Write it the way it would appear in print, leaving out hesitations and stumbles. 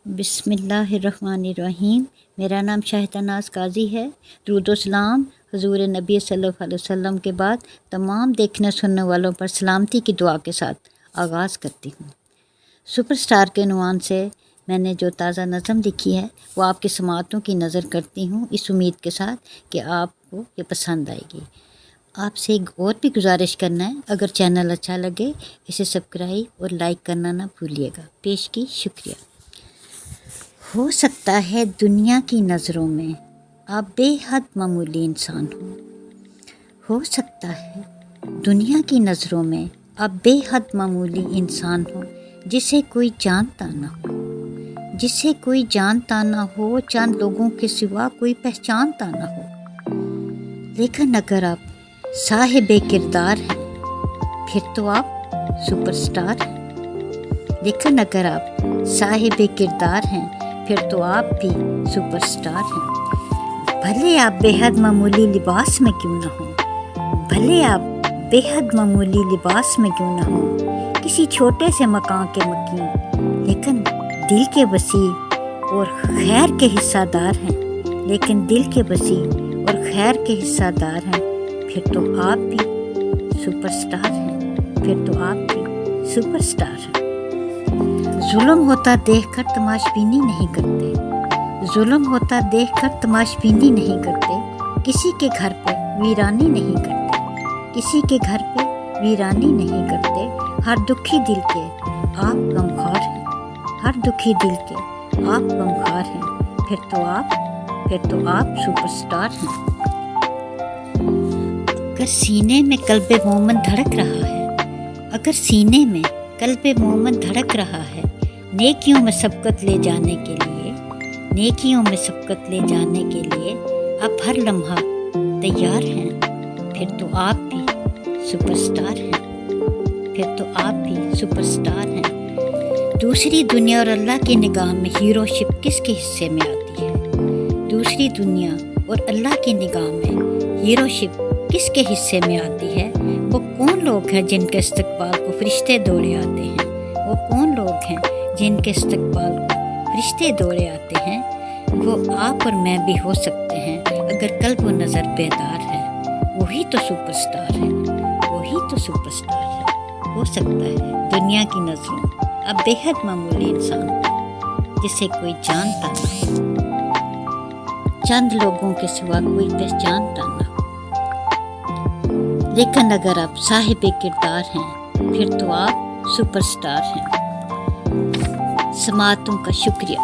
बिस्मिल्लाहिर्रहमानिर्रहीम। मेरा नाम शाहिदा नाज़ काजी है। दुरूद व सलाम हुज़ूर नबी सल्लल्लाहु अलैहि वसल्लम के बाद तमाम देखने सुनने वालों पर सलामती की दुआ के साथ आगाज़ करती हूँ। सुपरस्टार के उन्वान से मैंने जो ताज़ा नज़म लिखी है वो आपकी समाअतों की नज़र करती हूँ, इस उम्मीद के साथ कि आपको ये पसंद आएगी। आपसे एक और भी गुजारिश करना है, अगर चैनल अच्छा लगे इसे सब्सक्राइब और लाइक करना ना भूलिएगा। पेश की शुक्रिया। हो सकता है दुनिया की नज़रों में आप बेहद मामूली इंसान हो सकता है दुनिया की नज़रों में आप बेहद मामूली इंसान हो, जिसे कोई जानता ना हो, जिसे कोई जानता ना हो, चंद लोगों के सिवा कोई पहचानता ना हो। लेकिन अगर आप साहिबे किरदार हैं फिर तो आप सुपरस्टार हैं। लेकिन अगर आप साहिबे किरदार हैं फिर तो आप भी सुपरस्टार हैं। भले आप बेहद मामूली लिबास में क्यों ना हो, भले आप बेहद मामूली लिबास में क्यों ना हो, किसी छोटे से मकान के मकीन, लेकिन दिल के वसी और खैर के हिस्सादार हैं। लेकिन दिल के वसी और खैर के हिस्सादार हैं फिर तो आप भी सुपरस्टार हैं। फिर तो आप भी सुपरस्टार हैं। जुल्म होता देखकर तमाशबीनी नहीं करते, जुल्म होता देखकर तमाशबीनी नहीं करते, किसी के घर पे वीरानी नहीं करते, किसी के घर पे वीरानी नहीं करते। हर दुखी दिल के आप गमख्वार हैं, हर दुखी दिल के आप गमख्वार हैं। फिर तो आप सुपरस्टार हैं। अगर सीने में कल्बे मोमन धड़क रहा है, अगर सीने में कल्बे मोमन धड़क रहा है, नेकियों में सबकत ले जाने के लिए, नेकियों में सबकत ले जाने के लिए आप हर लम्हा तैयार हैं। फिर तो आप भी सुपरस्टार हैं। फिर तो आप भी सुपरस्टार हैं। दूसरी दुनिया और अल्लाह की निगाह में हीरोशिप किसके हिस्से में आती है? दूसरी दुनिया और अल्लाह की निगाह में हीरोशिप किसके हिस्से में आती है? वो कौन लोग हैं जिनके इस्तकबाल को फरिश्ते दौड़े आते हैं? वो कौन लोग हैं जिनके इस्तकबाल को फरिश्ते दौड़े आते हैं? वो आप और मैं भी हो सकते हैं अगर कल्ब व नज़र बेदार है। वही तो सुपरस्टार है, वही तो सुपरस्टार है। हो सकता है दुनिया की नज़रों अब बेहद मामूली इंसान जिसे कोई जानता ना हो, चंद लोगों के सिवा कोई पहचानता ना हो। लेकिन अगर आप साहिबे किरदार हैं फिर तो आप सुपरस्टार हैं। समाअतों का शुक्रिया।